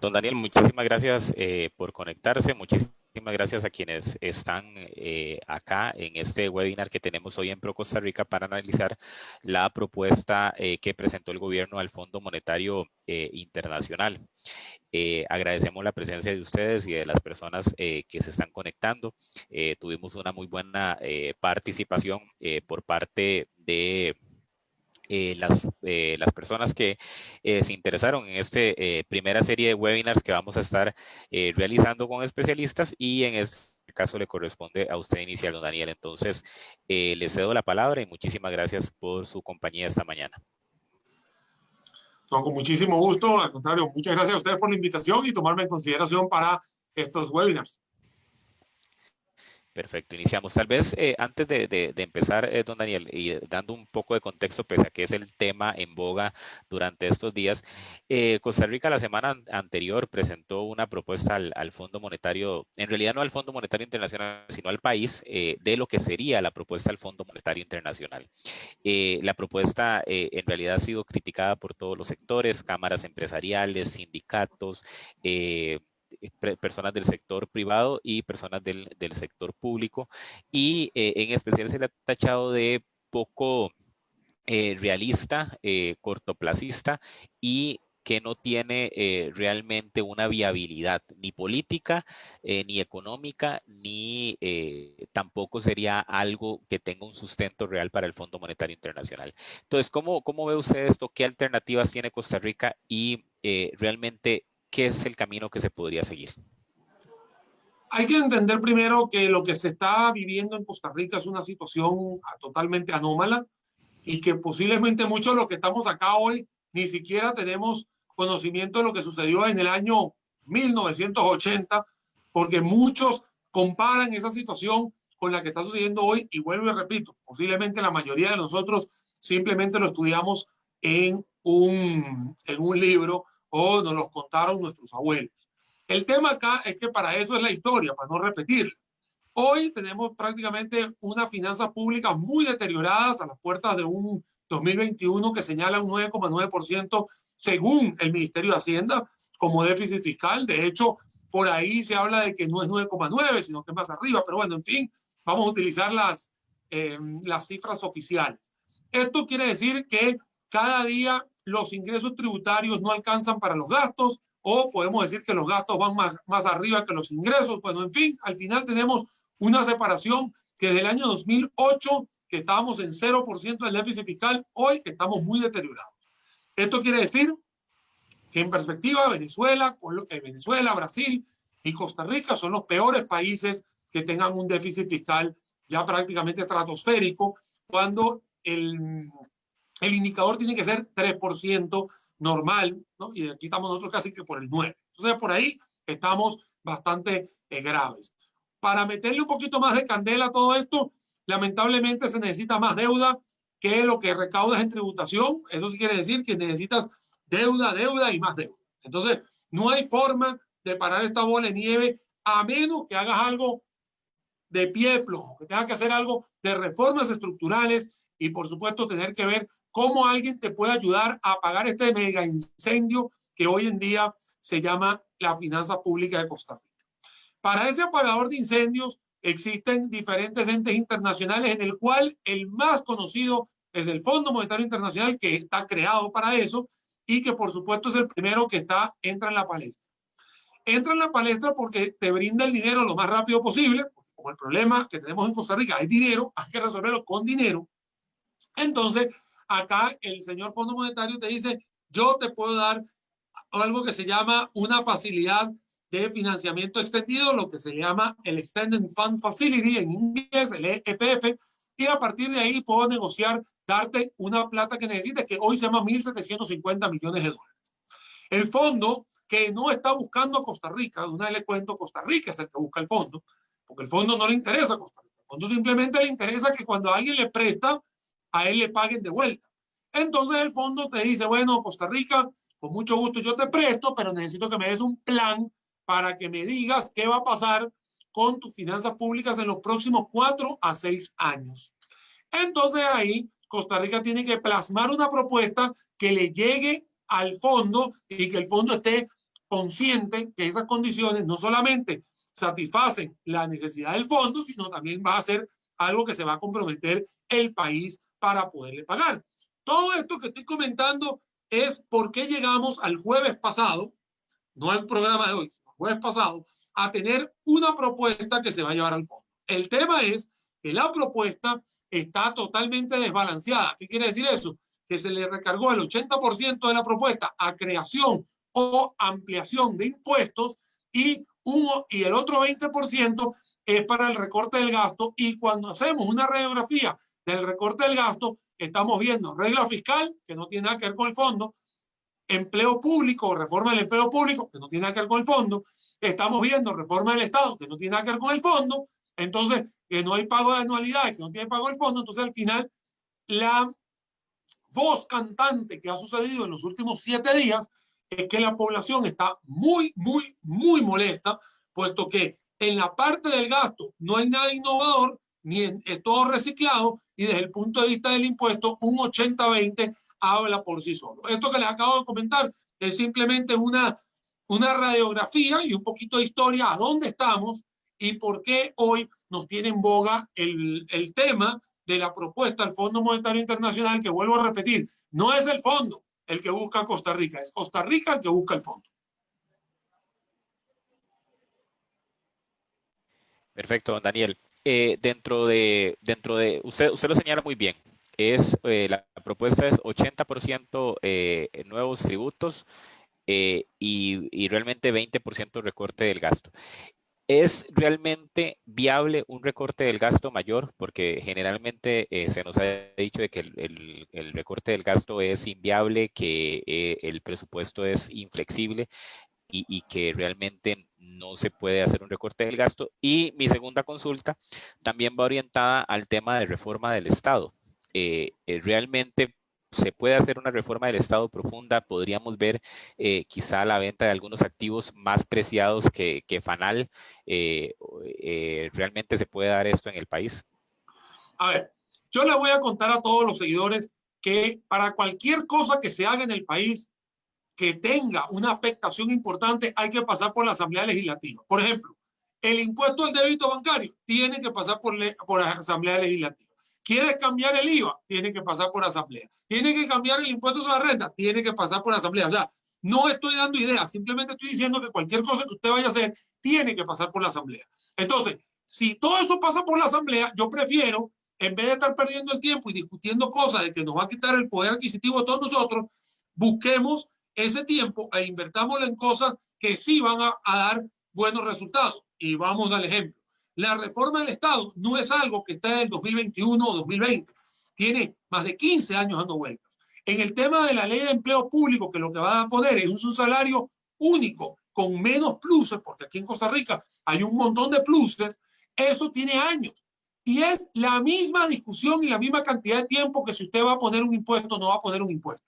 Don Daniel, muchísimas gracias por conectarse. Muchísimas gracias a quienes están acá en este webinar que tenemos hoy en Pro Costa Rica para analizar la propuesta que presentó el gobierno al Fondo Monetario Internacional. Agradecemos la presencia de ustedes y de las personas que se están conectando. Tuvimos una muy buena participación por parte de las personas que se interesaron en esta primera serie de webinars que vamos a estar realizando con especialistas, y en este caso le corresponde a usted iniciar, don Daniel. Entonces, le cedo la palabra y muchísimas gracias por su compañía esta mañana. No, con muchísimo gusto. Al contrario, muchas gracias a ustedes por la invitación y tomarme en consideración para estos webinars. Perfecto, iniciamos. Tal vez antes de empezar, don Daniel, y dando un poco de contexto, pese a que es el tema en boga durante estos días, Costa Rica la semana anterior presentó una propuesta al Fondo Monetario, en realidad no al Fondo Monetario Internacional, sino al país, de lo que sería la propuesta al Fondo Monetario Internacional. La propuesta en realidad ha sido criticada por todos los sectores, cámaras empresariales, sindicatos, personas del sector privado y personas del sector público, y en especial se le ha tachado de poco realista, cortoplacista, y que no tiene realmente una viabilidad ni política, ni económica, ni tampoco sería algo que tenga un sustento real para el Fondo Monetario Internacional. Entonces, ¿cómo ve usted esto? ¿Qué alternativas tiene Costa Rica? Y realmente, ¿qué es el camino que se podría seguir? Hay que entender primero que lo que se está viviendo en Costa Rica es una situación totalmente anómala y que posiblemente muchos de los que estamos acá hoy ni siquiera tenemos conocimiento de lo que sucedió en el año 1980, porque muchos comparan esa situación con la que está sucediendo hoy, y vuelvo y repito, posiblemente la mayoría de nosotros simplemente lo estudiamos en un libro o nos lo contaron nuestros abuelos. El tema acá es que para eso es la historia, para no repetirla. Hoy tenemos prácticamente unas finanzas públicas muy deterioradas a las puertas de un 2021 que señala un 9,9% según el Ministerio de Hacienda como déficit fiscal. De hecho, por ahí se habla de que no es 9,9, sino que es más arriba. Pero bueno, en fin, vamos a utilizar las cifras oficiales. Esto quiere decir que cada día los ingresos tributarios no alcanzan para los gastos, o podemos decir que los gastos van más arriba que los ingresos. Bueno, en fin, al final tenemos una separación que desde el año 2008, que estábamos en 0% del déficit fiscal, hoy estamos muy deteriorados. Esto quiere decir que en perspectiva Venezuela, Brasil y Costa Rica son los peores países que tengan un déficit fiscal ya prácticamente estratosférico, cuando el indicador tiene que ser 3% normal, ¿no? Y aquí estamos nosotros casi que por el 9%. Entonces, por ahí estamos bastante graves. Para meterle un poquito más de candela a todo esto, lamentablemente se necesita más deuda que lo que recaudas en tributación. Eso sí quiere decir que necesitas deuda, deuda y más deuda. Entonces, no hay forma de parar esta bola de nieve a menos que hagas algo de pie de plomo, que tengas que hacer algo de reformas estructurales y, por supuesto, tener que ver cómo alguien te puede ayudar a apagar este mega incendio que hoy en día se llama la finanza pública de Costa Rica. Para ese apagador de incendios existen diferentes entes internacionales, en el cual el más conocido es el Fondo Monetario Internacional, que está creado para eso y que por supuesto es el primero que entra en la palestra. Entra en la palestra porque te brinda el dinero lo más rápido posible, porque como el problema que tenemos en Costa Rica es dinero, hay que resolverlo con dinero. Entonces, acá el señor Fondo Monetario te dice, yo te puedo dar algo que se llama una facilidad de financiamiento extendido, lo que se llama el Extended Funds Facility en inglés, el EFF, y a partir de ahí puedo negociar, darte una plata que necesites, que hoy se llama 1.750 millones de dólares. El fondo, que no está buscando a Costa Rica, de una vez le cuento, Costa Rica es el que busca el fondo, porque el fondo no le interesa a Costa Rica. El fondo simplemente le interesa que cuando alguien le presta, a él le paguen de vuelta. Entonces el fondo te dice, bueno, Costa Rica, con mucho gusto yo te presto, pero necesito que me des un plan para que me digas qué va a pasar con tus finanzas públicas en los próximos 4 a 6 años. Entonces ahí Costa Rica tiene que plasmar una propuesta que le llegue al fondo y que el fondo esté consciente que esas condiciones no solamente satisfacen la necesidad del fondo, sino también va a ser algo que se va a comprometer el país para poderle pagar. Todo esto que estoy comentando es por qué llegamos al jueves pasado, no al programa de hoy, sino al jueves pasado, a tener una propuesta que se va a llevar al fondo. El tema es que la propuesta está totalmente desbalanceada. ¿Qué quiere decir eso? Que se le recargó el 80% de la propuesta a creación o ampliación de impuestos y el otro 20% es para el recorte del gasto. Y cuando hacemos una radiografía del recorte del gasto, estamos viendo regla fiscal, que no tiene nada que ver con el fondo, empleo público, reforma del empleo público, que no tiene nada que ver con el fondo, estamos viendo reforma del Estado, que no tiene nada que ver con el fondo, entonces, que no hay pago de anualidades, que no tiene pago del fondo, entonces al final, la voz cantante que ha sucedido en los últimos 7 días es que la población está muy, muy, muy molesta, puesto que en la parte del gasto no hay nada innovador, ni es todo reciclado, y desde el punto de vista del impuesto, un 80-20 habla por sí solo. Esto que les acabo de comentar es simplemente una radiografía y un poquito de historia a dónde estamos y por qué hoy nos tiene en boga el tema de la propuesta del Fondo Monetario Internacional, que vuelvo a repetir, no es el fondo el que busca a Costa Rica, es Costa Rica el que busca el fondo. Perfecto, don Daniel. Dentro de usted lo señala muy bien. La propuesta es 80% nuevos tributos y realmente 20% recorte del gasto. ¿Es realmente viable un recorte del gasto mayor? Porque generalmente se nos ha dicho de que el recorte del gasto es inviable, que el presupuesto es inflexible y que realmente no se puede hacer un recorte del gasto. Y mi segunda consulta también va orientada al tema de reforma del Estado. ¿Realmente se puede hacer una reforma del Estado profunda? ¿Podríamos ver quizá la venta de algunos activos más preciados que FANAL? ¿Realmente se puede dar esto en el país? A ver, yo les voy a contar a todos los seguidores que para cualquier cosa que se haga en el país que tenga una afectación importante, hay que pasar por la Asamblea Legislativa. Por ejemplo, el impuesto al débito bancario tiene que pasar por la Asamblea Legislativa. ¿Quieres cambiar el IVA? Tiene que pasar por Asamblea. ¿Tiene que cambiar el impuesto sobre la renta? Tiene que pasar por Asamblea. O sea, no estoy dando ideas, simplemente estoy diciendo que cualquier cosa que usted vaya a hacer tiene que pasar por la Asamblea. Entonces, si todo eso pasa por la Asamblea, yo prefiero, en vez de estar perdiendo el tiempo y discutiendo cosas de que nos va a quitar el poder adquisitivo de todos nosotros, busquemos ese tiempo e invertámoslo en cosas que sí van a dar buenos resultados. Y vamos al ejemplo. La reforma del Estado no es algo que está en el 2021 o 2020. Tiene más de 15 años dando vueltas. En el tema de la ley de empleo público, que lo que va a poner es un salario único con menos pluses, porque aquí en Costa Rica hay un montón de pluses, eso tiene años. Y es la misma discusión y la misma cantidad de tiempo que si usted va a poner un impuesto o no va a poner un impuesto.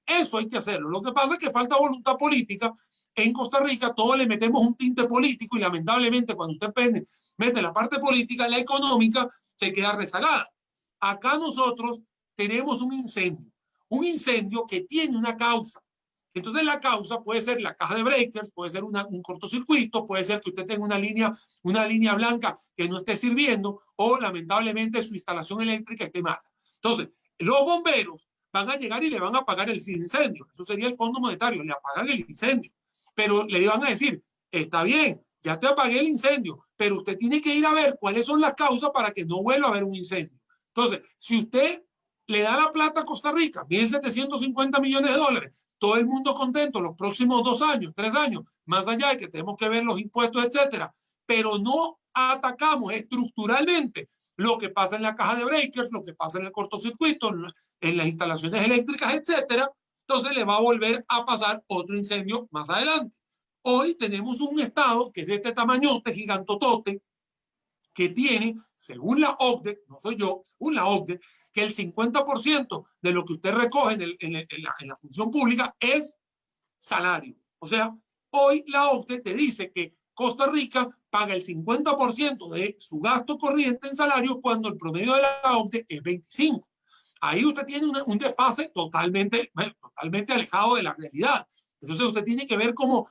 Eso hay que hacerlo. Lo que pasa es que falta voluntad política. En Costa Rica todos le metemos un tinte político y lamentablemente cuando usted mete la parte política, la económica se queda rezagada. Acá nosotros tenemos un incendio que tiene una causa. Entonces la causa puede ser la caja de breakers, puede ser un cortocircuito, puede ser que usted tenga una línea blanca que no esté sirviendo o lamentablemente su instalación eléctrica esté mala. Entonces, los bomberos van a llegar y le van a apagar el incendio. Eso sería el Fondo Monetario, le apagan el incendio. Pero le van a decir, está bien, ya te apagué el incendio, pero usted tiene que ir a ver cuáles son las causas para que no vuelva a haber un incendio. Entonces, si usted le da la plata a Costa Rica, 1.750 millones de dólares, todo el mundo contento los próximos 2 años, 3 años, más allá de que tenemos que ver los impuestos, etcétera, pero no atacamos estructuralmente lo que pasa en la caja de breakers, lo que pasa en el cortocircuito, en las instalaciones eléctricas, etcétera, entonces le va a volver a pasar otro incendio más adelante. Hoy tenemos un estado que es de este tamañote, gigantotote, que tiene, según la OCDE, no soy yo, según la OCDE, que el 50% de lo que usted recoge en la función pública es salario. O sea, hoy la OCDE te dice que Costa Rica paga el 50% de su gasto corriente en salario cuando el promedio de la OCDE es 25%. Ahí usted tiene un desfase totalmente alejado de la realidad. Entonces usted tiene que ver cómo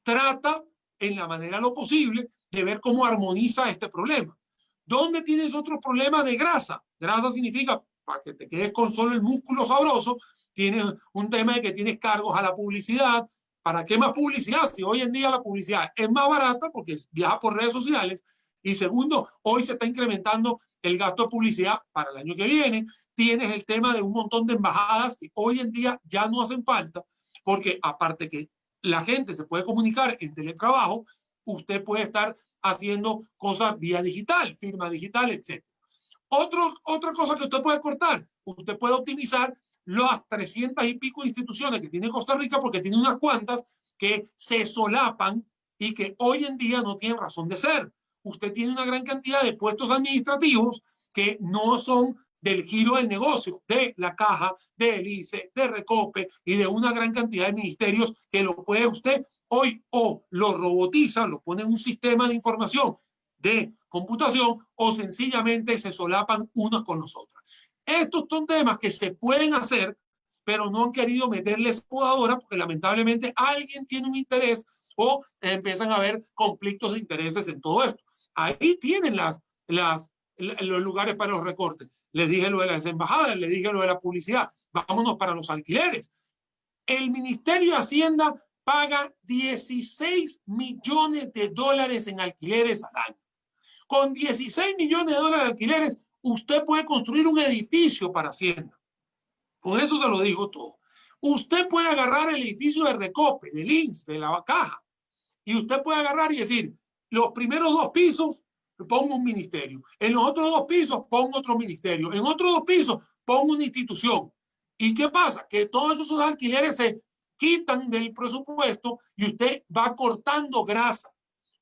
trata en la manera de lo posible de ver cómo armoniza este problema. ¿Dónde tienes otro problema de grasa? Grasa significa, para que te quedes con solo el músculo sabroso, tienes un tema de que tienes cargos a la publicidad. ¿Para qué más publicidad? Si hoy en día la publicidad es más barata porque viaja por redes sociales. Y segundo, hoy se está incrementando el gasto de publicidad para el año que viene. Tienes el tema de un montón de embajadas que hoy en día ya no hacen falta, porque aparte que la gente se puede comunicar en teletrabajo, usted puede estar haciendo cosas vía digital, firma digital, etc. Otra cosa que usted puede cortar, usted puede optimizar las 300 y pico instituciones que tiene Costa Rica, porque tiene unas cuantas que se solapan y que hoy en día no tienen razón de ser. Usted tiene una gran cantidad de puestos administrativos que no son del giro del negocio, de la Caja, del ICE, de Recope y de una gran cantidad de ministerios que lo puede usted hoy o lo robotiza, lo pone en un sistema de información de computación o sencillamente se solapan unos con los otros. Estos son temas que se pueden hacer, pero no han querido meterles podadora porque lamentablemente alguien tiene un interés o empiezan a haber conflictos de intereses en todo esto. Ahí tienen los lugares para los recortes. Les dije lo de las embajadas, les dije lo de la publicidad. Vámonos para los alquileres. El Ministerio de Hacienda paga 16 millones de dólares en alquileres al año. Con 16 millones de dólares de alquileres, usted puede construir un edificio para Hacienda. Con eso se lo digo todo. Usted puede agarrar el edificio de Recope, del INS, de la Caja, y usted puede agarrar y decir, los primeros 2 pisos pongo un ministerio, en los otros 2 pisos pongo otro ministerio, en otros 2 pisos pongo una institución. ¿Y qué pasa? Que todos esos alquileres se quitan del presupuesto y usted va cortando grasa.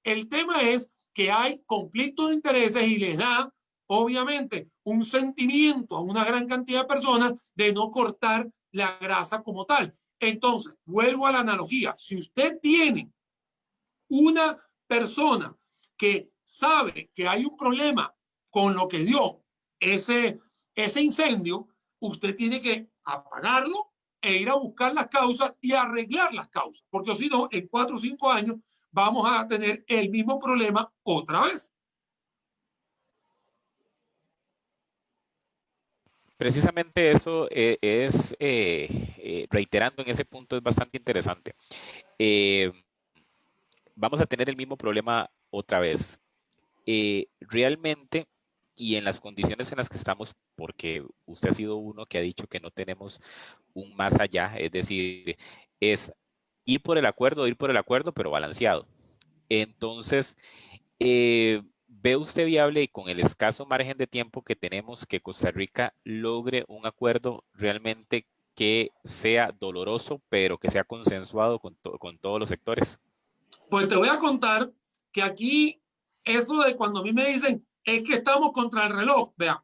El tema es que hay conflictos de intereses y les da, obviamente, un sentimiento a una gran cantidad de personas de no cortar la grasa como tal. Entonces, vuelvo a la analogía. Si usted tiene una persona que sabe que hay un problema con lo que dio ese incendio, usted tiene que apagarlo e ir a buscar las causas y arreglar las causas, porque si no, en 4 o 5 años vamos a tener el mismo problema otra vez. Precisamente eso reiterando en ese punto, es bastante interesante. Vamos a tener el mismo problema otra vez. Realmente, y en las condiciones en las que estamos, porque usted ha sido uno que ha dicho que no tenemos un más allá, es decir, es ir por el acuerdo, pero balanceado. Entonces, ¿ve usted viable y con el escaso margen de tiempo que tenemos que Costa Rica logre un acuerdo realmente que sea doloroso, pero que sea consensuado con todos los sectores? Pues te voy a contar que aquí, eso de cuando a mí me dicen, es que estamos contra el reloj, vea,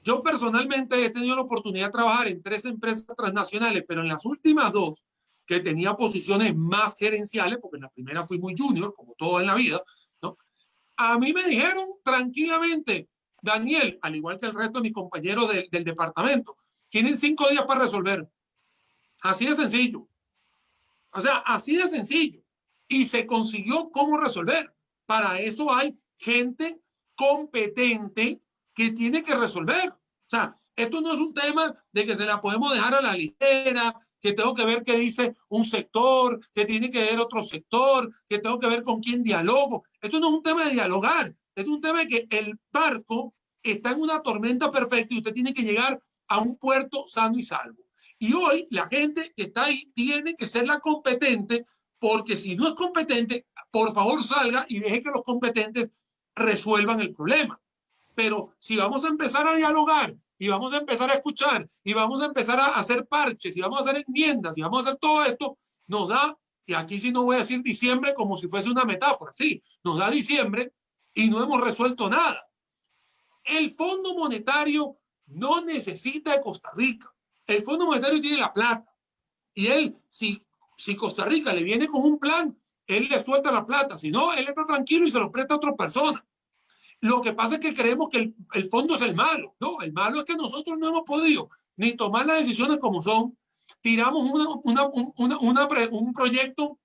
yo personalmente he tenido la oportunidad de trabajar en 3 empresas transnacionales, pero en las últimas 2, que tenía posiciones más gerenciales, porque en la primera fui muy junior, como todo en la vida, ¿no? A mí me dijeron tranquilamente, Daniel, al igual que el resto de mis compañeros del departamento, tienen 5 días para resolver. Así de sencillo. O sea, así de sencillo. Y se consiguió cómo resolver. Para eso hay gente competente que tiene que resolver. O sea, esto no es un tema de que se la podemos dejar a la ligera, que tengo que ver qué dice un sector, que tiene que ver otro sector, que tengo que ver con quién dialogo. Esto no es un tema de dialogar, esto es un tema de que el barco está en una tormenta perfecta y usted tiene que llegar a un puerto sano y salvo. Y hoy la gente que está ahí tiene que ser la competente, porque si no es competente, por favor salga y deje que los competentes resuelvan el problema. Pero si vamos a empezar a dialogar y vamos a empezar a escuchar y vamos a empezar a hacer parches y vamos a hacer enmiendas y vamos a hacer todo esto, nos da, y aquí sí no voy a decir diciembre como si fuese una metáfora, sí, nos da diciembre y no hemos resuelto nada. El Fondo Monetario no necesita de Costa Rica. El Fondo Monetario tiene la plata. Y él, si Costa Rica le viene con un plan, él le suelta la plata. Si no, él está tranquilo y se lo presta a otra persona. Lo que pasa es que creemos que el fondo es el malo. No, el malo es que nosotros no hemos podido ni tomar las decisiones como son. Tiramos un proyecto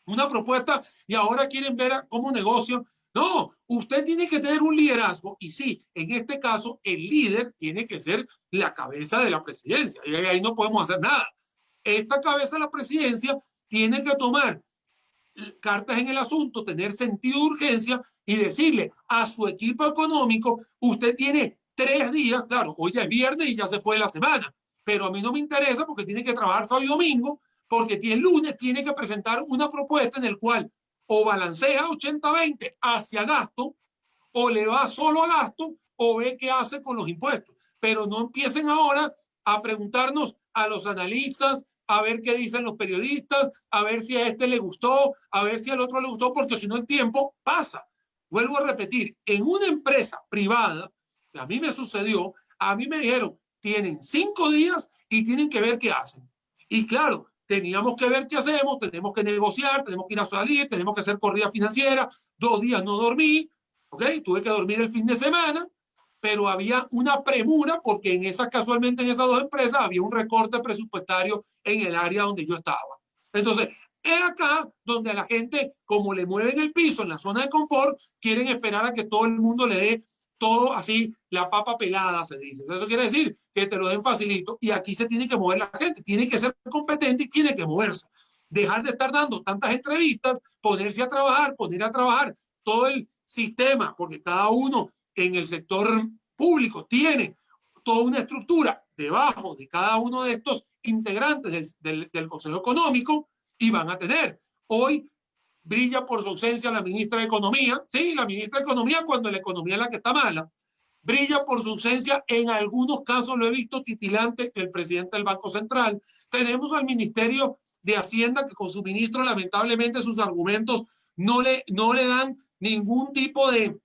una propuesta y ahora quieren ver cómo negocian. No, usted tiene que tener un liderazgo y sí, en este caso el líder tiene que ser la cabeza de la presidencia y ahí no podemos hacer nada. Esta cabeza de la presidencia tiene que tomar cartas en el asunto, tener sentido de urgencia y decirle a su equipo económico, usted tiene 3 días, claro, hoy ya es viernes y ya se fue la semana, pero a mí no me interesa porque tiene que trabajar sábado y domingo, porque el lunes tiene que presentar una propuesta en la cual o balancea 80-20 hacia gasto, o le va solo a gasto, o ve qué hace con los impuestos. Pero no empiecen ahora a preguntarnos a los analistas, a ver qué dicen los periodistas, a ver si a este le gustó, a ver si al otro le gustó, porque si no el tiempo pasa. Vuelvo a repetir, en una empresa privada, que a mí me sucedió, a mí me dijeron, tienen 5 días y tienen que ver qué hacen. Y claro, teníamos que ver qué hacemos, tenemos que negociar, tenemos que ir a salir, tenemos que hacer corrida financiera, 2 días no dormí, ¿ok? Tuve que dormir el fin de semana, pero había una premura porque casualmente en esas 2 empresas había un recorte presupuestario en el área donde yo estaba. Entonces, es acá donde a la gente, como le mueven el piso en la zona de confort, quieren esperar a que todo el mundo le dé todo así, la papa pelada, se dice. Eso quiere decir que te lo den facilito y aquí se tiene que mover la gente, tiene que ser competente y tiene que moverse. Dejar de estar dando tantas entrevistas, ponerse a trabajar, poner a trabajar todo el sistema, porque cada uno en el sector público tiene toda una estructura debajo de cada uno de estos integrantes del Consejo Económico y van a tener. Hoy brilla por su ausencia la ministra de Economía. Sí, la ministra de Economía cuando la economía es la que está mala. Brilla por su ausencia, en algunos casos lo he visto titilante, el presidente del Banco Central. Tenemos al Ministerio de Hacienda que con su ministro lamentablemente sus argumentos no le dan ningún tipo de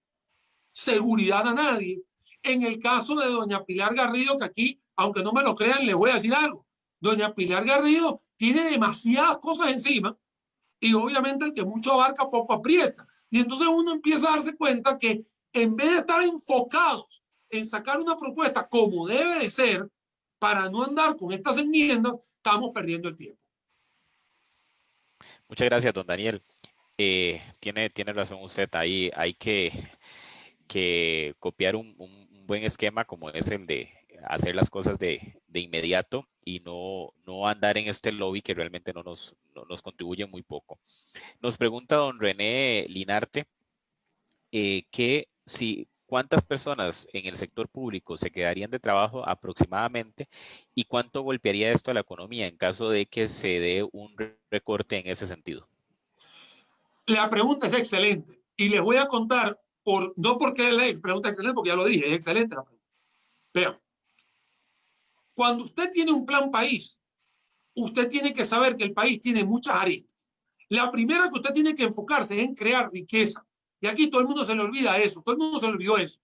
seguridad a nadie. En el caso de doña Pilar Garrido, que aquí, aunque no me lo crean, les voy a decir algo. Doña Pilar Garrido tiene demasiadas cosas encima y obviamente el que mucho abarca poco aprieta. Y entonces uno empieza a darse cuenta que en vez de estar enfocados en sacar una propuesta como debe de ser, para no andar con estas enmiendas, estamos perdiendo el tiempo. Muchas gracias, don Daniel. Tiene razón usted, ahí hay que copiar un buen esquema como es el de hacer las cosas de inmediato y no andar en este lobby que realmente no nos contribuye muy poco. Nos pregunta don René Linarte cuántas personas en el sector público se quedarían de trabajo aproximadamente y cuánto golpearía esto a la economía en caso de que se dé un recorte en ese sentido. La pregunta es excelente y les voy a contar, no porque la pregunta es excelente, porque ya lo dije, es excelente la pregunta. Pero cuando usted tiene un plan país, usted tiene que saber que el país tiene muchas aristas. La primera que usted tiene que enfocarse es en crear riqueza. Y aquí todo el mundo se le olvida eso, todo el mundo se le olvidó eso.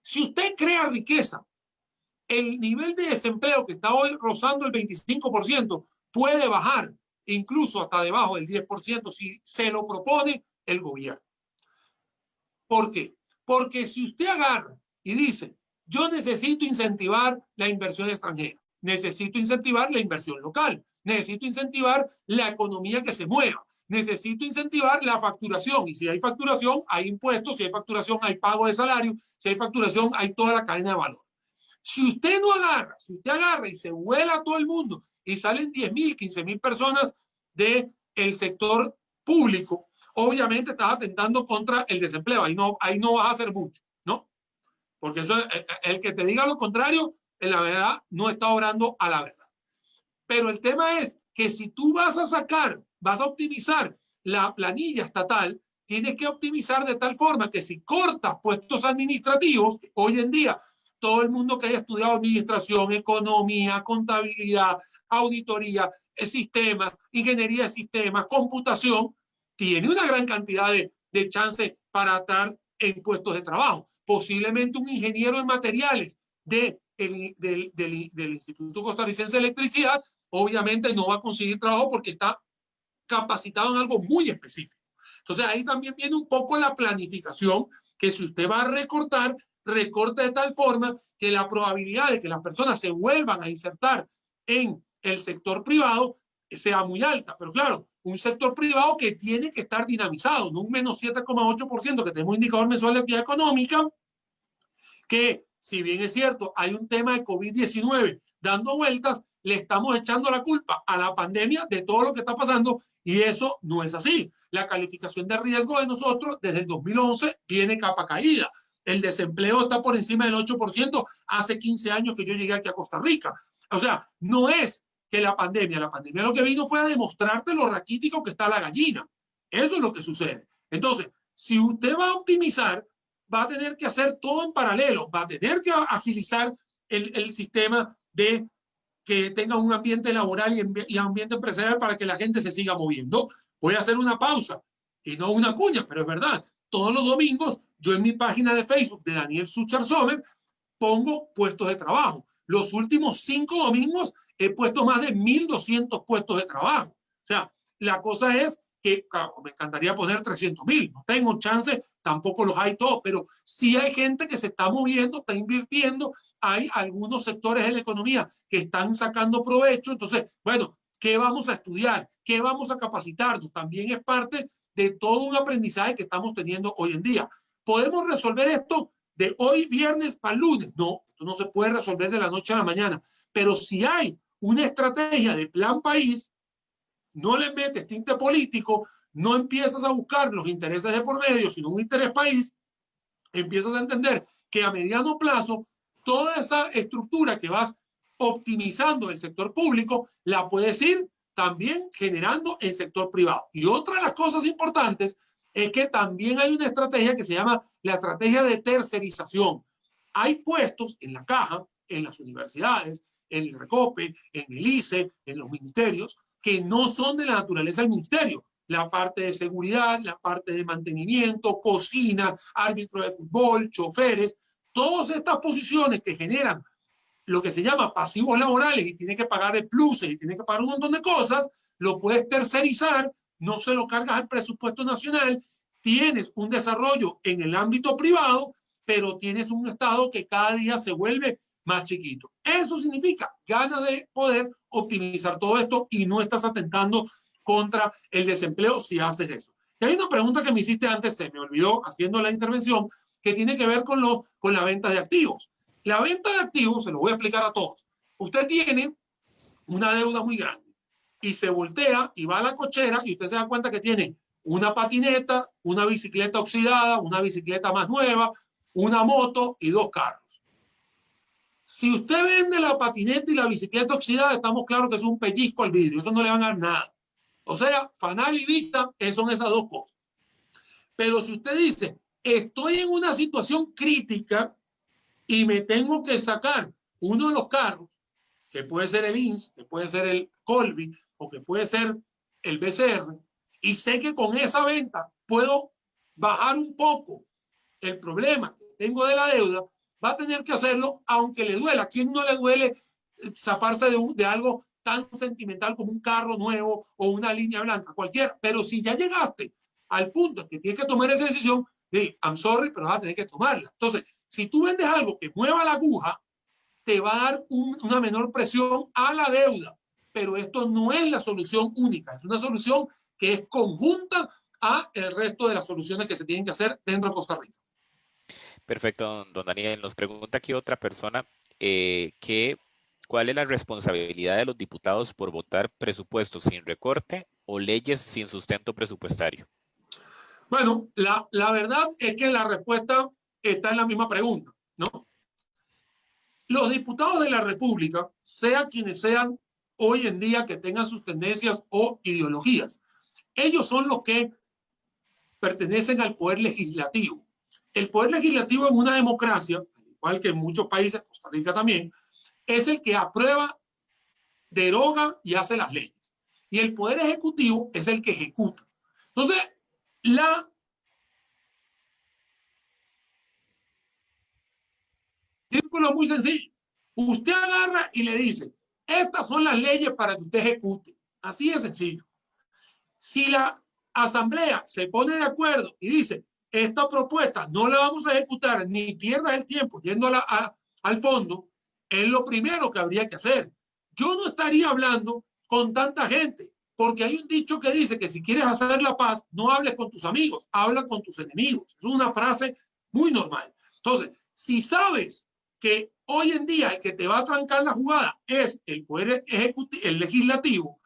Si usted crea riqueza, el nivel de desempleo que está hoy rozando el 25% puede bajar incluso hasta debajo del 10% si se lo propone el gobierno. ¿Por qué? Porque si usted agarra y dice, yo necesito incentivar la inversión extranjera, necesito incentivar la inversión local, necesito incentivar la economía que se mueva, necesito incentivar la facturación, y si hay facturación, hay impuestos, si hay facturación, hay pago de salario, si hay facturación, hay toda la cadena de valor. Si usted no agarra, si usted agarra y se vuela a todo el mundo y salen 10,000, 15,000 personas del sector público, obviamente estás atentando contra el desempleo. Ahí no vas a hacer mucho, ¿no? Porque eso, el que te diga lo contrario, en la verdad, no está obrando a la verdad. Pero el tema es que si tú vas a optimizar la planilla estatal, tienes que optimizar de tal forma que si cortas puestos administrativos, hoy en día, todo el mundo que haya estudiado administración, economía, contabilidad, auditoría, sistemas, ingeniería de sistemas, computación, tiene una gran cantidad de chance para estar en puestos de trabajo. Posiblemente un ingeniero en materiales del Instituto Costarricense de Electricidad, obviamente no va a conseguir trabajo porque está capacitado en algo muy específico. Entonces ahí también viene un poco la planificación, que si usted va a recortar, recorte de tal forma que la probabilidad de que las personas se vuelvan a insertar en el sector privado sea muy alta. Pero claro, un sector privado que tiene que estar dinamizado, no un menos 7,8% que tenemos indicador mensual de actividad económica, que si bien es cierto, hay un tema de COVID-19 dando vueltas, le estamos echando la culpa a la pandemia de todo lo que está pasando y eso no es así. La calificación de riesgo de nosotros desde el 2011 viene capa caída. El desempleo está por encima del 8% hace 15 años que yo llegué aquí a Costa Rica. O sea, no es que la pandemia lo que vino fue a demostrarte lo raquítico que está la gallina. Eso es lo que sucede. Entonces, si usted va a optimizar, va a tener que hacer todo en paralelo, va a tener que agilizar el sistema de que tenga un ambiente laboral y ambiente empresarial para que la gente se siga moviendo. Voy a hacer una pausa y no una cuña, pero es verdad. Todos los domingos, yo en mi página de Facebook de Daniel Suchar Sommer pongo puestos de trabajo. Los últimos 5 domingos he puesto más de 1,200 puestos de trabajo. O sea, la cosa es que claro, me encantaría poner 300,000, no tengo chance, tampoco los hay todos, pero sí hay gente que se está moviendo, está invirtiendo, hay algunos sectores de la economía que están sacando provecho, entonces, bueno, ¿qué vamos a estudiar? ¿Qué vamos a capacitarnos? También es parte de todo un aprendizaje que estamos teniendo hoy en día. ¿Podemos resolver esto de hoy viernes para el lunes? No, esto no se puede resolver de la noche a la mañana, pero si hay una estrategia de plan país, no le metes tinte político, no empiezas a buscar los intereses de por medio, sino un interés país, empiezas a entender que a mediano plazo toda esa estructura que vas optimizando el sector público la puedes ir también generando en sector privado. Y otra de las cosas importantes es que también hay una estrategia que se llama la estrategia de tercerización. Hay puestos en la caja, en las universidades, en el Recope, en el ICE, en los ministerios, que no son de la naturaleza del ministerio. La parte de seguridad, la parte de mantenimiento, cocina, árbitro de fútbol, choferes, todas estas posiciones que generan lo que se llama pasivos laborales y tiene que pagar de pluses y tiene que pagar un montón de cosas, lo puedes tercerizar, no se lo cargas al presupuesto nacional, tienes un desarrollo en el ámbito privado, pero tienes un Estado que cada día se vuelve más chiquito. Eso significa ganas de poder optimizar todo esto y no estás atentando contra el desempleo si haces eso. Y hay una pregunta que me hiciste antes, se me olvidó haciendo la intervención, que tiene que ver con la venta de activos. La venta de activos, se lo voy a explicar a todos. Usted tiene una deuda muy grande y se voltea y va a la cochera y usted se da cuenta que tiene una patineta, una bicicleta oxidada, una bicicleta más nueva, una moto y 2 carros. Si usted vende la patineta y la bicicleta oxidada, estamos claros que es un pellizco al vidrio, eso no le van a dar nada. O sea, fanal y vista, son esas 2 cosas. Pero si usted dice, estoy en una situación crítica y me tengo que sacar uno de los carros, que puede ser el INS, que puede ser el Colby o que puede ser el BCR, y sé que con esa venta puedo bajar un poco el problema que tengo de la deuda, va a tener que hacerlo aunque le duela. ¿A quién no le duele zafarse de algo tan sentimental como un carro nuevo o una línea blanca? Cualquiera. Pero si ya llegaste al punto en que tienes que tomar esa decisión, I'm sorry, pero vas a tener que tomarla. Entonces, si tú vendes algo que mueva la aguja, te va a dar una menor presión a la deuda. Pero esto no es la solución única, es una solución que es conjunta a el resto de las soluciones que se tienen que hacer dentro de Costa Rica. Perfecto, don Daniel. Nos pregunta aquí otra persona ¿cuál es la responsabilidad de los diputados por votar presupuestos sin recorte o leyes sin sustento presupuestario? Bueno, la verdad es que la respuesta está en la misma pregunta, ¿no? Los diputados de la República, sea quienes sean hoy en día que tengan sus tendencias o ideologías, ellos son los que pertenecen al poder legislativo. El poder legislativo en una democracia, al igual que en muchos países, Costa Rica también, es el que aprueba, deroga y hace las leyes. Y el poder ejecutivo es el que ejecuta. Entonces, círculo muy sencillo. Usted agarra y le dice, estas son las leyes para que usted ejecute. Así de sencillo. Si la asamblea se pone de acuerdo y dice, esta propuesta no la vamos a ejecutar, ni pierdas el tiempo yendo al fondo, es lo primero que habría que hacer. Yo no estaría hablando con tanta gente, porque hay un dicho que dice que si quieres hacer la paz, no hables con tus amigos, habla con tus enemigos. Es una frase muy normal. Entonces, si sabes que hoy en día el que te va a trancar la jugada es el poder ejecutivo, el legislativo,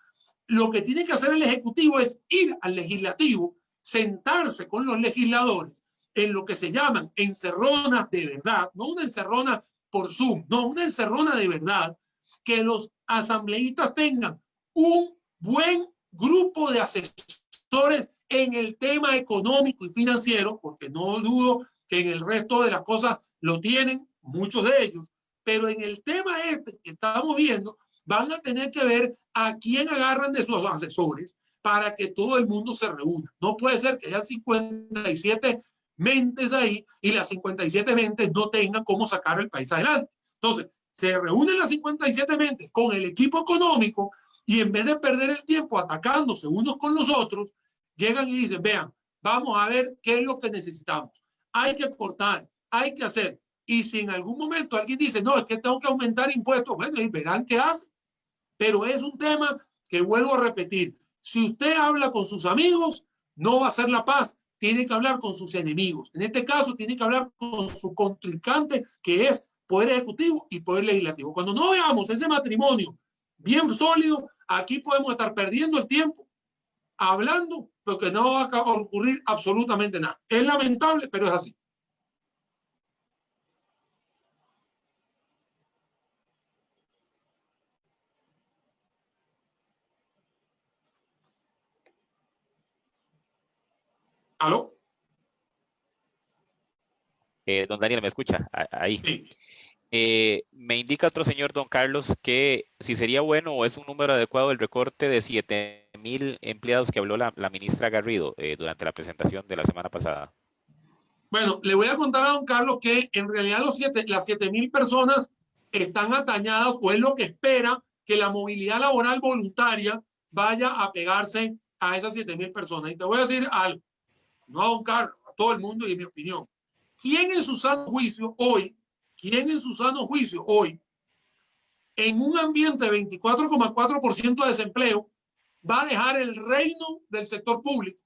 lo que tiene que hacer el ejecutivo es ir al legislativo, sentarse con los legisladores en lo que se llaman encerronas de verdad, no una encerrona por Zoom, no, una encerrona de verdad, que los asambleístas tengan un buen grupo de asesores en el tema económico y financiero, porque no dudo que en el resto de las cosas lo tienen, muchos de ellos, pero en el tema este que estamos viendo, van a tener que ver a quién agarran de sus asesores para que todo el mundo se reúna. No puede ser que haya 57 mentes ahí y las 57 mentes no tengan cómo sacar el país adelante. Entonces, se reúnen las 57 mentes con el equipo económico y en vez de perder el tiempo atacándose unos con los otros, llegan y dicen, vean, vamos a ver qué es lo que necesitamos. Hay que cortar, hay que hacer. Y si en algún momento alguien dice, no, es que tengo que aumentar impuestos, bueno, y verán qué hacen. Pero es un tema que vuelvo a repetir. Si usted habla con sus amigos, no va a ser la paz. Tiene que hablar con sus enemigos. En este caso, tiene que hablar con su contrincante, que es Poder Ejecutivo y Poder Legislativo. Cuando no veamos ese matrimonio bien sólido, aquí podemos estar perdiendo el tiempo hablando, porque no va a ocurrir absolutamente nada. Es lamentable, pero es así. ¿Aló? Don Daniel, ¿me escucha? Ahí. Sí. Me indica otro señor, don Carlos, que si sería bueno o es un número adecuado el recorte de 7,000 empleados que habló la ministra Garrido durante la presentación de la semana pasada. Bueno, le voy a contar a don Carlos que en realidad las 7,000 personas están atañadas o es lo que espera que la movilidad laboral voluntaria vaya a pegarse a esas 7,000 personas. Y te voy a decir algo, no a don Carlos, a todo el mundo y en mi opinión. ¿Quién en su sano juicio hoy, en un ambiente de 24,4% de desempleo, va a dejar el reino del sector público?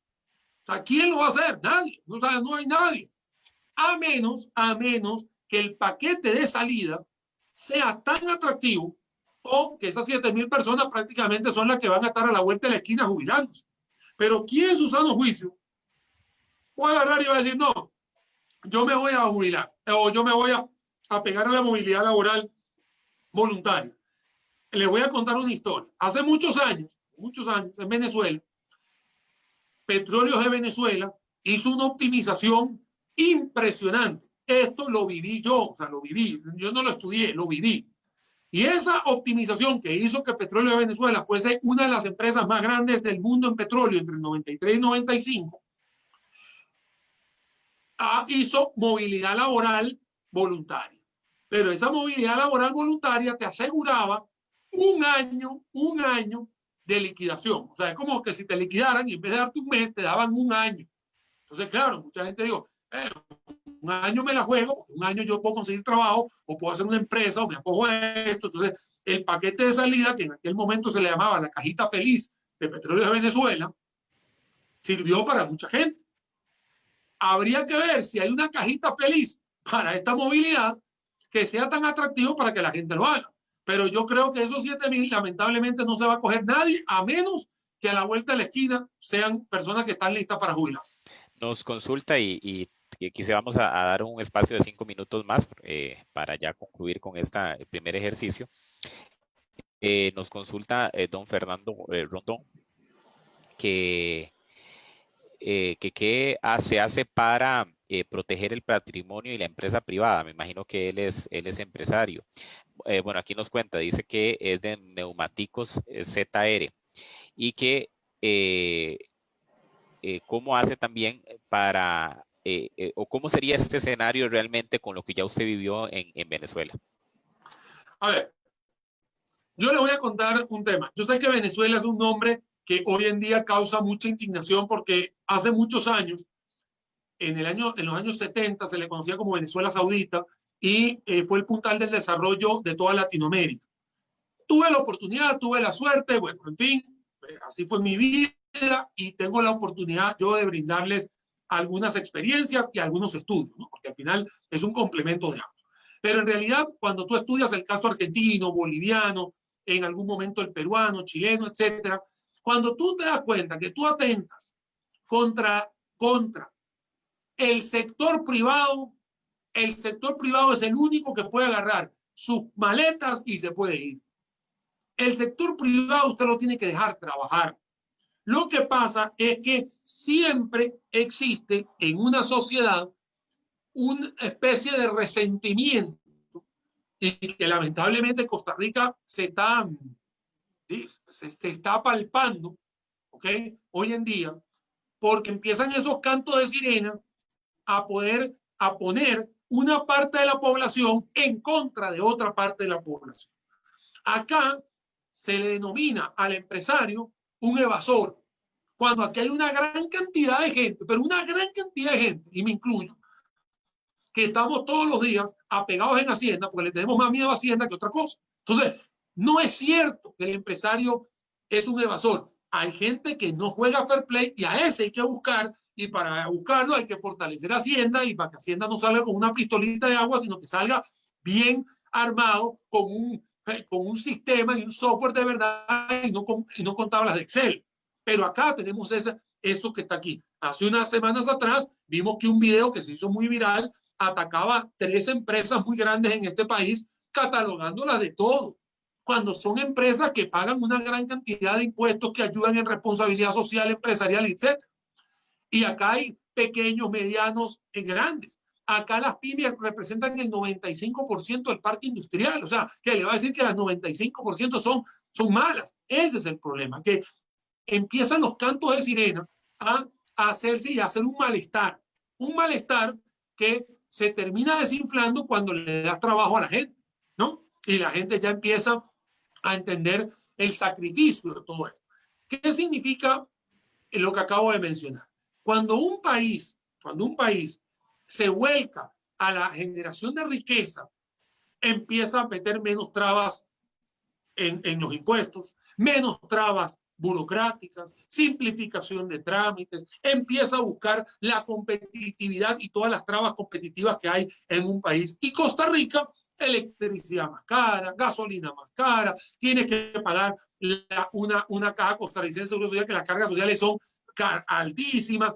O sea, ¿quién lo va a hacer? Nadie. O sea, no hay nadie. A menos que el paquete de salida sea tan atractivo o que esas 7,000 personas prácticamente son las que van a estar a la vuelta de la esquina jubilándose. Pero ¿quién en su sano juicio puede agarrar y va a decir, no, yo me voy a jubilar o yo me voy a pegar a la movilidad laboral voluntaria? Le voy a contar una historia. Hace muchos años, en Venezuela, Petróleos de Venezuela hizo una optimización impresionante. Esto lo viví yo, o sea, lo viví. Yo no lo estudié, lo viví. Y esa optimización que hizo que Petróleo de Venezuela fuese una de las empresas más grandes del mundo en petróleo entre el 93 y 95, hizo movilidad laboral voluntaria. Pero esa movilidad laboral voluntaria te aseguraba un año de liquidación. O sea, es como que si te liquidaran y en vez de darte un mes, te daban un año. Entonces, claro, mucha gente dijo, un año me la juego, un año yo puedo conseguir trabajo o puedo hacer una empresa o me acojo a esto. Entonces, el paquete de salida, que en aquel momento se le llamaba la cajita feliz de Petróleo de Venezuela, sirvió para mucha gente. Habría que ver si hay una cajita feliz para esta movilidad que sea tan atractivo para que la gente lo haga. Pero yo creo que esos 7,000 lamentablemente no se va a coger nadie, a menos que a la vuelta de la esquina sean personas que están listas para jubilarse. Nos consulta y aquí vamos a dar un espacio de 5 minutos más para ya concluir con este primer ejercicio. Nos consulta don Fernando Rondón que qué se hace para proteger el patrimonio y la empresa privada. Me imagino que él es empresario. Bueno, aquí nos cuenta, dice que es de Neumáticos ZR y que cómo hace también para, o cómo sería este escenario realmente con lo que ya usted vivió en Venezuela. A ver, yo le voy a contar un tema. Yo sé que Venezuela es un nombre que hoy en día causa mucha indignación porque hace muchos años, en los años 70, se le conocía como Venezuela Saudita y fue el puntal del desarrollo de toda Latinoamérica. tuve la oportunidad, tuve la suerte, bueno, en fin, así fue mi vida y tengo la oportunidad yo de brindarles algunas experiencias y algunos estudios, ¿no? Porque al final es un complemento de ambos. Pero en realidad, cuando tú estudias el caso argentino, boliviano, en algún momento el peruano, chileno, etcétera, cuando tú te das cuenta que tú atentas contra el sector privado es el único que puede agarrar sus maletas y se puede ir. El sector privado usted lo tiene que dejar trabajar. Lo que pasa es que siempre existe en una sociedad una especie de resentimiento y que lamentablemente Costa Rica se está palpando, ¿ok? Hoy en día, porque empiezan esos cantos de sirena a poner una parte de la población en contra de otra parte de la población. Acá se le denomina al empresario un evasor, cuando aquí hay una gran cantidad de gente, pero una gran cantidad de gente, y me incluyo, que estamos todos los días apegados en Hacienda, porque le tenemos más miedo a Hacienda que otra cosa. Entonces, no es cierto que el empresario es un evasor. Hay gente que no juega fair play y a ese hay que buscar, y para buscarlo hay que fortalecer Hacienda, y para que Hacienda no salga con una pistolita de agua, sino que salga bien armado con un sistema y un software de verdad y no con tablas de Excel. Pero acá tenemos eso que está aquí. Hace unas semanas atrás vimos que un video que se hizo muy viral atacaba 3 empresas muy grandes en este país, catalogándolas de todo, cuando son empresas que pagan una gran cantidad de impuestos que ayudan en responsabilidad social, empresarial, etc. Y acá hay pequeños, medianos y grandes. Acá las pymes representan el 95% del parque industrial. O sea, que le va a decir que las 95% son malas. Ese es el problema, que empiezan los cantos de sirena a hacerse y a hacer un malestar que se termina desinflando cuando le das trabajo a la gente, ¿no? Y la gente ya empieza a entender el sacrificio de todo esto. ¿Qué significa lo que acabo de mencionar? Cuando un país se vuelca a la generación de riqueza, empieza a meter menos trabas en los impuestos, menos trabas burocráticas, simplificación de trámites, empieza a buscar la competitividad y todas las trabas competitivas que hay en un país. Y Costa Rica, electricidad más cara, gasolina más cara, tienes que pagar una caja costarricense de seguro social, que las cargas sociales son altísimas.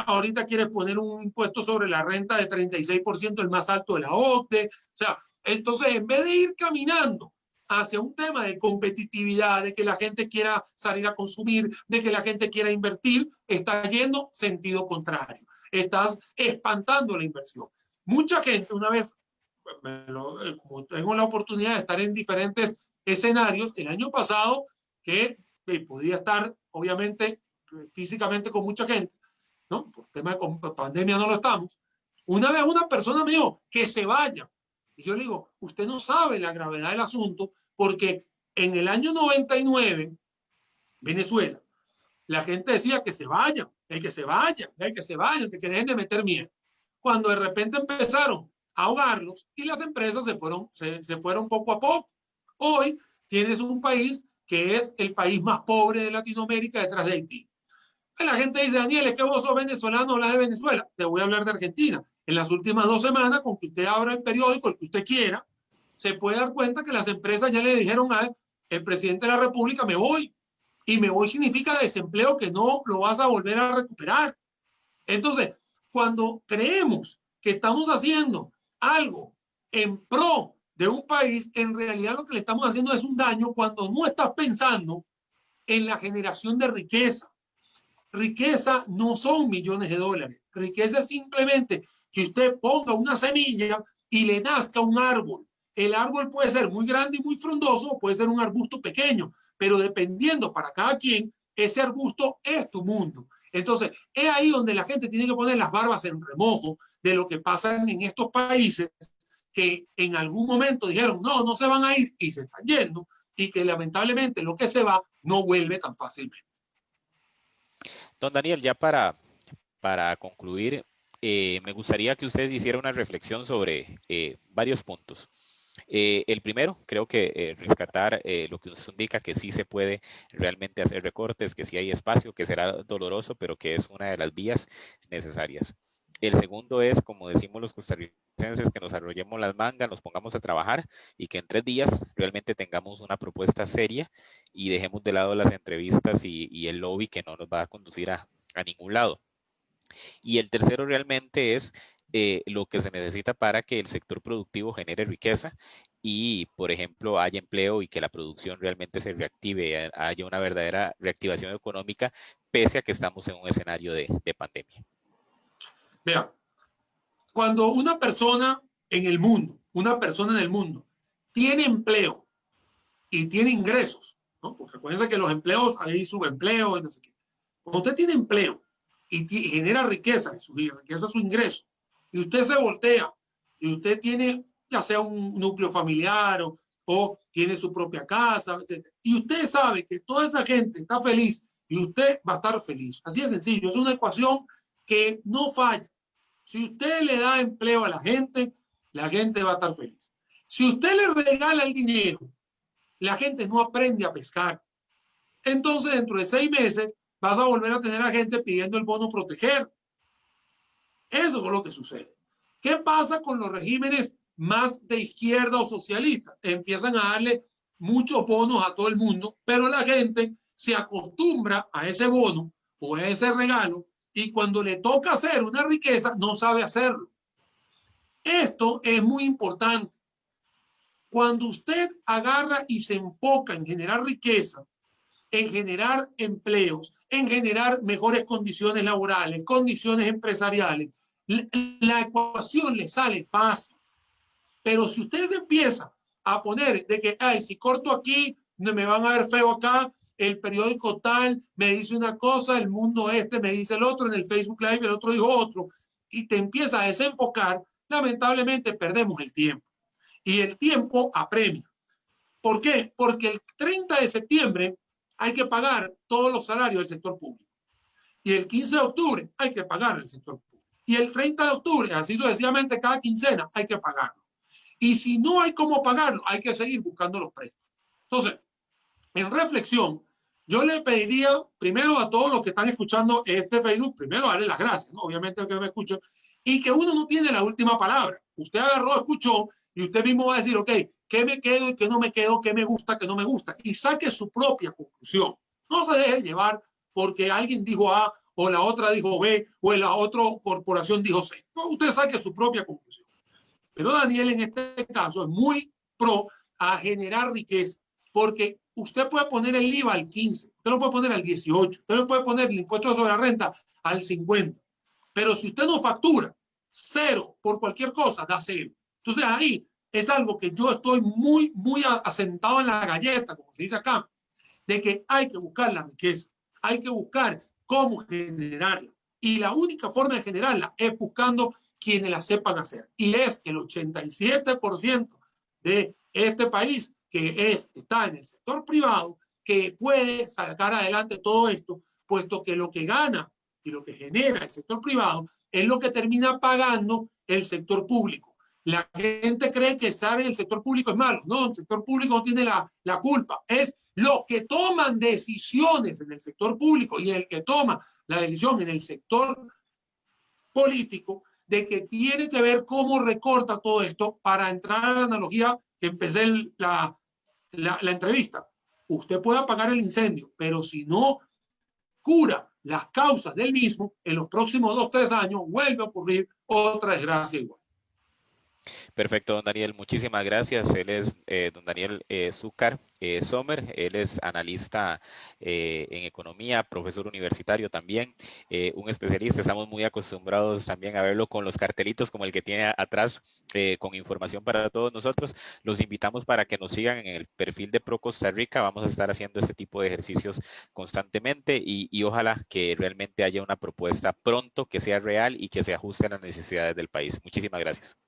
Ahorita quieres poner un impuesto sobre la renta de 36%, el más alto de la OCDE. O sea, entonces, en vez de ir caminando hacia un tema de competitividad, de que la gente quiera salir a consumir, de que la gente quiera invertir, está yendo sentido contrario. Estás espantando la inversión. Mucha gente, una vez, como tengo la oportunidad de estar en diferentes escenarios, el año pasado, que podía estar, obviamente, físicamente con mucha gente, ¿no? Por tema de pandemia no lo estamos. Una vez una persona me dijo que se vaya. Y yo le digo, usted no sabe la gravedad del asunto, porque en el año 99, Venezuela, la gente decía que se vayan, que se vayan, que dejen de meter miedo. Cuando de repente empezaron a ahogarlos y las empresas se fueron poco a poco. Hoy tienes un país que es el país más pobre de Latinoamérica detrás de Haití. La gente dice, Daniel, es que vos sos venezolano, hablas de Venezuela. Te voy a hablar de Argentina. En las últimas 2 semanas, con que usted abra el periódico, el que usted quiera, se puede dar cuenta que las empresas ya le dijeron al presidente de la República, me voy. Y me voy significa desempleo que no lo vas a volver a recuperar. Entonces, cuando creemos que estamos haciendo algo en pro de un país, en realidad lo que le estamos haciendo es un daño cuando no estás pensando en la generación de riqueza. Riqueza no son millones de dólares. Riqueza es simplemente que usted ponga una semilla y le nazca un árbol. El árbol puede ser muy grande y muy frondoso, o puede ser un arbusto pequeño, pero dependiendo para cada quien, ese arbusto es tu mundo. Entonces, es ahí donde la gente tiene que poner las barbas en remojo de lo que pasa en estos países que en algún momento dijeron, no, no se van a ir y se están yendo, y que lamentablemente lo que se va no vuelve tan fácilmente. Don Daniel, ya para concluir, me gustaría que usted hiciera una reflexión sobre varios puntos. El primero, creo que rescatar lo que nos indica que sí se puede realmente hacer recortes, que sí hay espacio, que será doloroso, pero que es una de las vías necesarias. El segundo es, como decimos los costarricenses, que nos arrollemos las mangas, nos pongamos a trabajar y que en 3 días realmente tengamos una propuesta seria y dejemos de lado las entrevistas y el lobby que no nos va a conducir a ningún lado. Y el tercero realmente es lo que se necesita para que el sector productivo genere riqueza y, por ejemplo, haya empleo y que la producción realmente se reactive, haya una verdadera reactivación económica, pese a que estamos en un escenario de pandemia. Vea, cuando una persona en el mundo, tiene empleo y tiene ingresos, ¿no? Porque acuérdense que los empleos, hay subempleo y no sé qué. Cuando usted tiene empleo y genera riqueza, riqueza su ingreso, y usted se voltea y usted tiene ya sea un núcleo familiar o tiene su propia casa, etc. Y usted sabe que toda esa gente está feliz y usted va a estar feliz. Así de sencillo, es una ecuación que no falla. Si usted le da empleo a la gente va a estar feliz. Si usted le regala el dinero, la gente no aprende a pescar. Entonces, dentro de 6 meses, vas a volver a tener a gente pidiendo el bono proteger. Eso es lo que sucede. ¿Qué pasa con los regímenes más de izquierda o socialista? Empiezan a darle muchos bonos a todo el mundo, pero la gente se acostumbra a ese bono o a ese regalo y cuando le toca hacer una riqueza, no sabe hacerlo. Esto es muy importante. Cuando usted agarra y se enfoca en generar riqueza, en generar empleos, en generar mejores condiciones laborales, condiciones empresariales, la ecuación le sale fácil. Pero si usted se empieza a poner de que, ay, si corto aquí, me van a ver feo acá, el periódico tal me dice una cosa, el mundo este me dice el otro, en el Facebook Live el otro dijo otro, y te empieza a desenfocar, lamentablemente perdemos el tiempo. Y el tiempo apremia. ¿Por qué? Porque el 30 de septiembre hay que pagar todos los salarios del sector público. Y el 15 de octubre hay que pagar el sector público. Y el 30 de octubre, así sucesivamente, cada quincena hay que pagarlo. Y si no hay cómo pagarlo, hay que seguir buscando los préstamos. Entonces, en reflexión, yo le pediría primero a todos los que están escuchando este Facebook, primero darle las gracias, ¿no? Obviamente que me escuchan, y que uno no tiene la última palabra. Usted agarró, escuchó, y usted mismo va a decir, ok, ¿qué me quedo y qué no me quedo? ¿Qué me gusta, qué no me gusta? Y saque su propia conclusión. No se deje llevar porque alguien dijo A, o la otra dijo B, o la otra corporación dijo C. No, usted saque su propia conclusión. Pero Daniel en este caso es muy pro a generar riqueza, porque usted puede poner el IVA al 15, usted lo puede poner al 18, usted lo puede poner el impuesto sobre la renta al 50, pero si usted no factura cero por cualquier cosa, da cero. Entonces ahí es algo que yo estoy muy asentado en la galleta, como se dice acá, de que hay que buscar la riqueza, hay que buscar cómo generarla. Y la única forma de generarla es buscando quienes la sepan hacer. Y es el 87% de este país que está en el sector privado, que puede sacar adelante todo esto, puesto que lo que gana y lo que genera el sector privado es lo que termina pagando el sector público. La gente cree que estar en el sector público es malo. No, el sector público no tiene la culpa. Es los que toman decisiones en el sector público y el que toma la decisión en el sector político de que tiene que ver cómo recorta todo esto para entrar a la analogía que empecé la entrevista. Usted puede apagar el incendio, pero si no cura las causas del mismo, en los próximos 2-3 años vuelve a ocurrir otra desgracia igual. Perfecto, don Daniel, muchísimas gracias. Él es don Daniel Zúcar Sommer, él es analista en economía, profesor universitario también, un especialista. Estamos muy acostumbrados también a verlo con los cartelitos como el que tiene atrás con información para todos nosotros. Los invitamos para que nos sigan en el perfil de Pro Costa Rica. Vamos a estar haciendo este tipo de ejercicios constantemente y ojalá que realmente haya una propuesta pronto que sea real y que se ajuste a las necesidades del país. Muchísimas gracias.